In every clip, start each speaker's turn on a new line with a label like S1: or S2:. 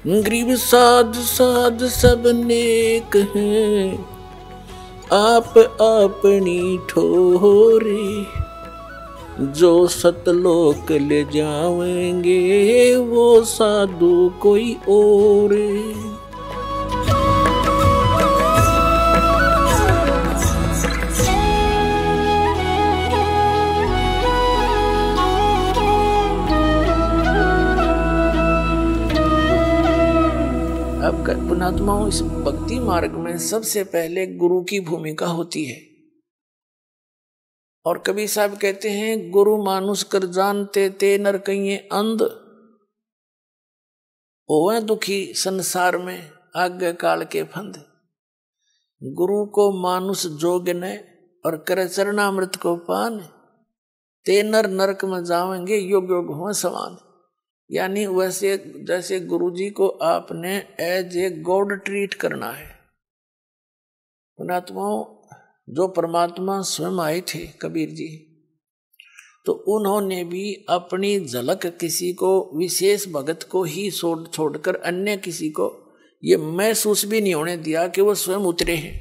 S1: गरीब साध साध सब नेक हैं, आप अपनी ठोरे, जो सतलोक ले जाएंगे वो साधु कोई और। अब पुणात्माओं, इस भक्ति मार्ग में सबसे पहले गुरु की भूमिका होती है। और कबीर साहब कहते हैं, गुरु मानुष कर जानते ते नर कहिए अंध, होवे दुखी संसार में आगे काल के फंद। गुरु को मानुष जोग ने और करे चरणामृत को पान, ते नर नरक में जावेंगे योग योग हो समान। यानी वैसे जैसे गुरुजी को आपने एज ए गॉड ट्रीट करना है। पुणात्माओं, जो परमात्मा स्वयं आए थे कबीर जी, तो उन्होंने भी अपनी झलक किसी को, विशेष भगत को ही छोड़कर अन्य किसी को ये महसूस भी नहीं होने दिया कि वो स्वयं उतरे हैं।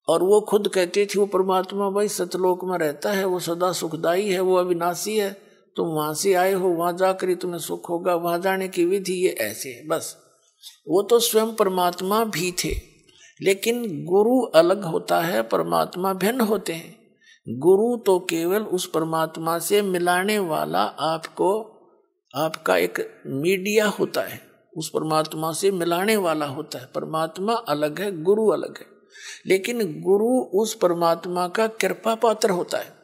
S1: और वो खुद कहते थे, वो परमात्मा भाई सतलोक में रहता है, वो सदा सुखदाई है, वो अविनाशी है, तुम वहां से आए हो, वहां जाकर ही तुम्हें सुख होगा, वहां जाने की विधि ये ऐसे है। बस वो तो स्वयं परमात्मा भी थे, लेकिन गुरु अलग होता है, परमात्मा भिन्न होते हैं। गुरु तो केवल उस परमात्मा से मिलाने वाला आपका एक मीडिया होता है, उस परमात्मा से मिलाने वाला होता है। परमात्मा अलग है, गुरु अलग है, लेकिन गुरु उस परमात्मा का कृपा पात्र होता है।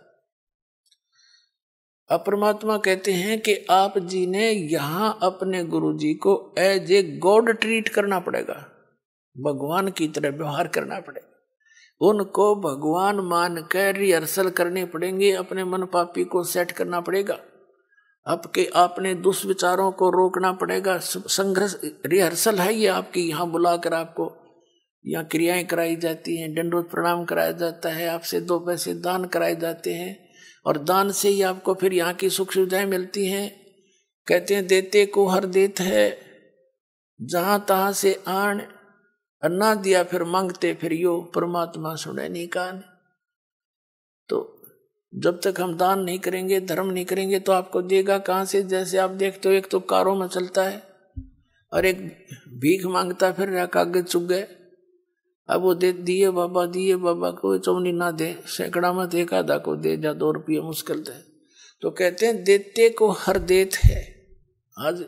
S1: अब परमात्मा कहते हैं कि आप जी ने यहां अपने गुरु जी को एज ए गॉड ट्रीट करना पड़ेगा, भगवान की तरह व्यवहार करना पड़ेगा। उनको भगवान मान कर रिहर्सल करने पड़ेंगे, अपने मन पापी को सेट करना पड़ेगा, आपने दुष्विचारों को रोकना पड़ेगा। संघर्ष रिहर्सल है ये आपकी। यहाँ बुलाकर आपको यहाँ क्रियाएं कराई जाती हैं, दंडवत प्रणाम कराया जाता है, आपसे 2 पैसे दान कराए जाते हैं, और दान से ही आपको फिर यहाँ की सुख सुविधाएं मिलती हैं। कहते हैं, देते को हर देत है, जहां तहां से आन, अन्ना दिया फिर मांगते फिर यो, परमात्मा सुने नहीं कान। तो जब तक हम दान नहीं करेंगे, धर्म नहीं करेंगे, तो आपको देगा कहां से? जैसे आप देखते हो, एक तो कारों में चलता है और एक भीख मांगता फिर रहा, कागज चुग गए। अब वो दिए बाबा को चौनी ना दे, सैकड़ा में एक आधा को दे जा, 2 रुपये मुश्किल दे। तो कहते हैं, देते को हर देत है। आज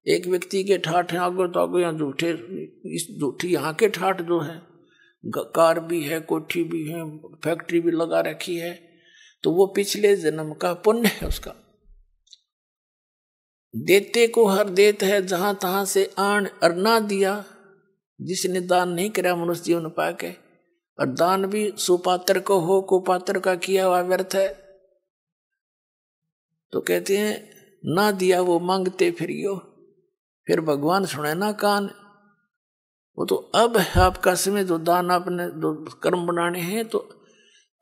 S1: एक व्यक्ति के ठाठ हैं, आगे तो आगे यहाँ झूठी यहाँ के ठाठ जो है, कार भी है, कोठी भी है, फैक्ट्री भी लगा रखी है, तो वो पिछले जन्म का पुण्य है उसका। देते को हर देत है, जहां तहां से आन, और ना दिया जिसने दान नहीं करा मनुष्य जीवन पाके। और दान भी सुपात्र को हो, कुपात्र का किया हुआ व्यर्थ है। तो कहते हैं, ना दिया वो मांगते फिर यो, फिर भगवान सुने ना कान। वो तो अब है आपका समय, जो दान आपने जो कर्म बनाने हैं, तो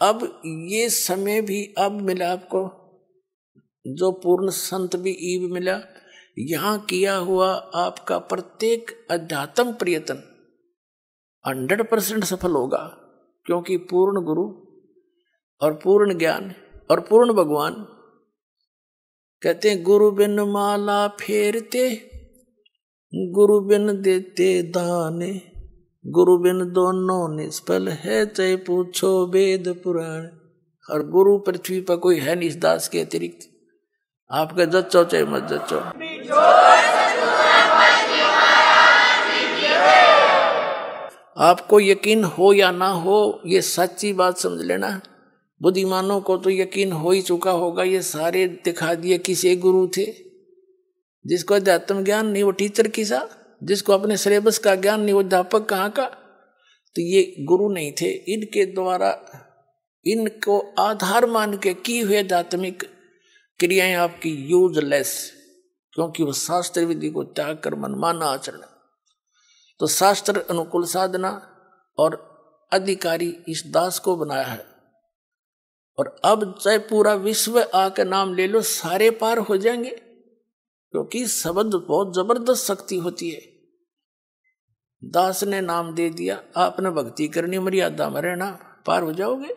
S1: अब ये समय भी अब मिला आपको, जो पूर्ण संत भी ईब मिला। यहाँ किया हुआ आपका प्रत्येक अध्यात्म प्रयत्न 100% सफल होगा, क्योंकि पूर्ण गुरु और पूर्ण ज्ञान और पूर्ण भगवान। कहते हैं, गुरु बिन माला फेरते, गुरु बिन देते दान, गुरु बिन दोनों निष्फल है, चाहे पूछो वेद पुराण। और गुरु पृथ्वी पर कोई है नहीं इस दास के अतिरिक्त। आपका जच्चो चाहे मत जच्चो, आपको यकीन हो या ना हो, ये सच्ची बात समझ लेना। बुद्धिमानों को तो यकीन हो ही चुका होगा, ये सारे दिखा दिए किसे गुरु थे। जिसको अध्यात्म ज्ञान नहीं वो टीचर किसा, जिसको अपने सिलेबस का ज्ञान नहीं वो अध्यापक कहाँ का। तो ये गुरु नहीं थे, इनके द्वारा इनको आधार मान के की हुए आध्यात्मिक क्रियाएं आपकी यूजलेस, क्योंकि वो शास्त्र विधि को त्याग कर मनमाना आचरण। तो शास्त्र अनुकूल साधना और अधिकारी इस दास को बनाया है। और अब चाहे पूरा विश्व आकर नाम ले लो, सारे पार हो जाएंगे। क्योंकि शब्द बहुत जबरदस्त शक्ति होती है। दास ने नाम दे दिया, आपने भक्ति करनी, मर्यादा में रहना, पार हो जाओगे।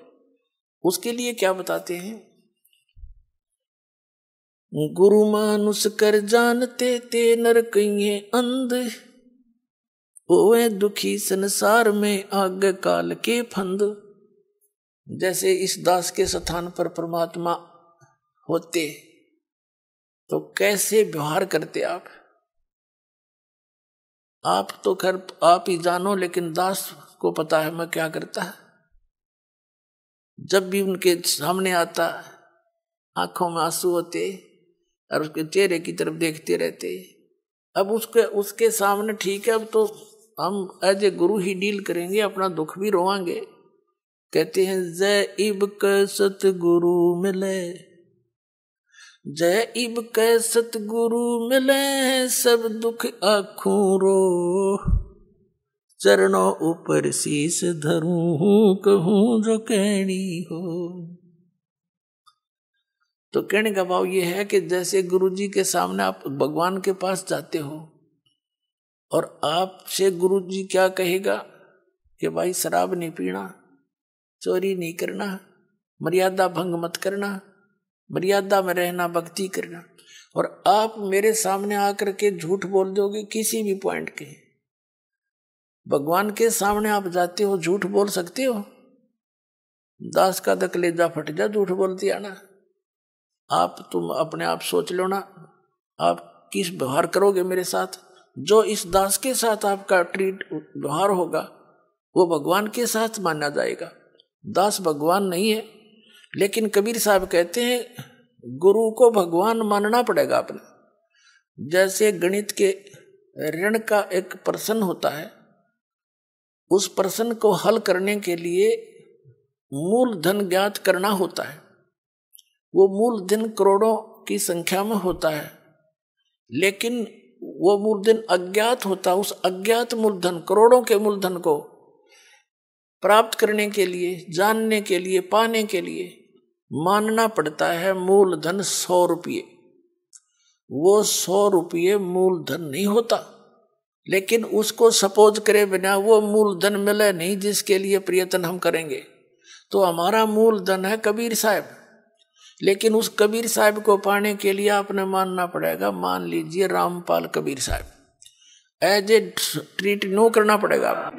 S1: उसके लिए क्या बताते हैं, गुरु मानुष कर जानते ते नर कहिए अंध, ओए दुखी संसार में आगे काल के फंद। जैसे इस दास के स्थान पर परमात्मा होते तो कैसे व्यवहार करते आप तो खैर आप ही जानो, लेकिन दास को पता है मैं क्या करता है। जब भी उनके सामने आता, आंखों में आंसू होते और उसके चेहरे की तरफ देखते रहते। अब उसके सामने ठीक है, अब तो हम as a Guru he deal करेंगे, अपना दुख भी रोवांगे। कहते हैं जय इब कै सतगुरु मिले, जय इब कै सतगुरु मिले, सब दुख आँखों रो, चरणों ऊपर शीस धरूं, कहूं जो कहनी हो। तो कहने का भाव ये है कि जैसे गुरु जी के सामने आप भगवान के पास जाते हो और आपसे गुरु जी क्या कहेगा कि भाई शराब नहीं पीना, चोरी नहीं करना, मर्यादा भंग मत करना, मर्यादा में रहना, भक्ति करना, और आप मेरे सामने आकर के झूठ बोल दोगे किसी भी पॉइंट के। भगवान के सामने आप जाते हो, झूठ बोल सकते हो? दास का तो कलेजा फट जा झूठ बोल दिया ना। तुम अपने आप सोच लो ना, आप किस व्यवहार करोगे मेरे साथ। जो इस दास के साथ आपका व्यवहार होगा वो भगवान के साथ माना जाएगा। दास भगवान नहीं है, लेकिन कबीर साहब कहते हैं गुरु को भगवान मानना पड़ेगा अपने। जैसे गणित के ऋण का एक प्रश्न होता है, उस प्रश्न को हल करने के लिए मूलधन ज्ञात करना होता है। वो मूलधन करोड़ों की संख्या में होता है, लेकिन वो मूलधन अज्ञात होता है। उस अज्ञात मूलधन, करोड़ों के मूलधन को प्राप्त करने के लिए, जानने के लिए, पाने के लिए मानना पड़ता है मूलधन 100 रुपये। वो 100 रुपये मूलधन नहीं होता, लेकिन उसको सपोज करे बिना वो मूलधन मिले नहीं जिसके लिए प्रयत्न हम करेंगे। तो हमारा मूलधन है कबीर साहब, लेकिन उस कबीर साहब को पाने के लिए आपने मानना पड़ेगा। मान लीजिए रामपाल कबीर साहब, एज ए ट्रीट नो करना पड़ेगा।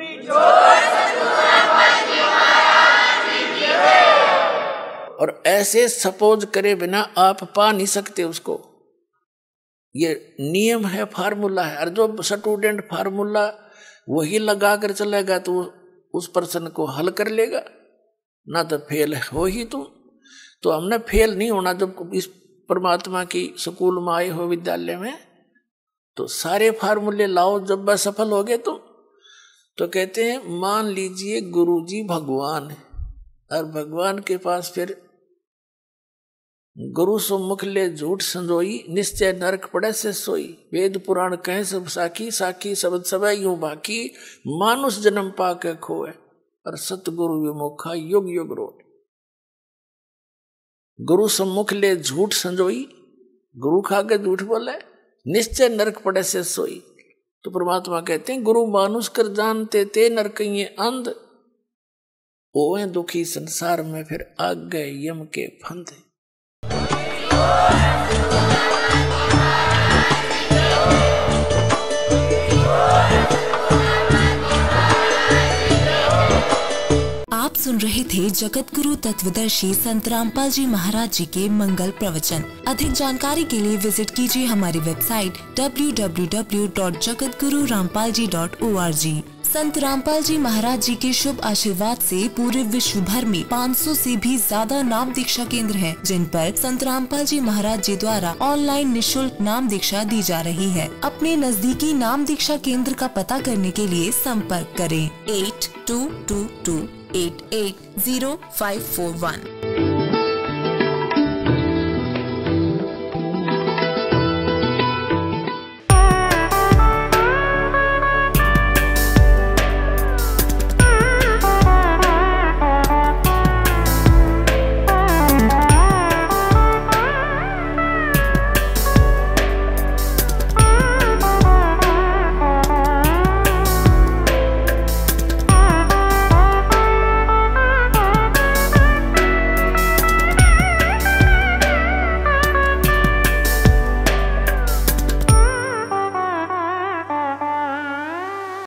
S1: और ऐसे सपोज करे बिना आप पा नहीं सकते उसको। ये नियम है, फार्मूला है। और जो स्टूडेंट फार्मूला वही लगा कर चलेगा तो उस प्रश्न को हल कर लेगा, ना तो फेल हो ही तुम। तो हमने फेल नहीं होना। जब इस परमात्मा की स्कूल में आए हो, विद्यालय में, तो सारे फार्मूले लाओ। जब बस सफल हो गए तुम, तो कहते हैं मान लीजिए गुरुजी भगवान है, और भगवान के पास फिर गुरु सम्मुख ले झूठ संजोई, निश्चय नरक पड़े से सोई। वेद पुराण कहे सब साखी, साखी शब्द सब यूं बाकी, मानुष जन्म पाके खोए, और सतगुरु विमुखा युग युग रोए। गुरु सम्मुख ले झूठ संजोई, गुरु खा के झूठ बोले, निश्चय नरक पड़े से सोई। तो परमात्मा कहते हैं गुरु मानुष कर जानते ते नर कहिए अंध, ओए दुखी संसार में फिर आग गए यम के फंद।
S2: आप सुन रहे थे जगत गुरु तत्वदर्शी संत रामपाल जी महाराज जी के मंगल प्रवचन। अधिक जानकारी के लिए विजिट कीजिए हमारी वेबसाइट www.jagatgururampalji.org। संत रामपाल जी महाराज जी के शुभ आशीर्वाद से पूरे विश्व भर में 500 से भी ज्यादा नाम दीक्षा केंद्र हैं, जिन पर संत रामपाल जी महाराज जी द्वारा ऑनलाइन निशुल्क नाम दीक्षा दी जा रही है। अपने नजदीकी नाम दीक्षा केंद्र का पता करने के लिए संपर्क करें 8222880541।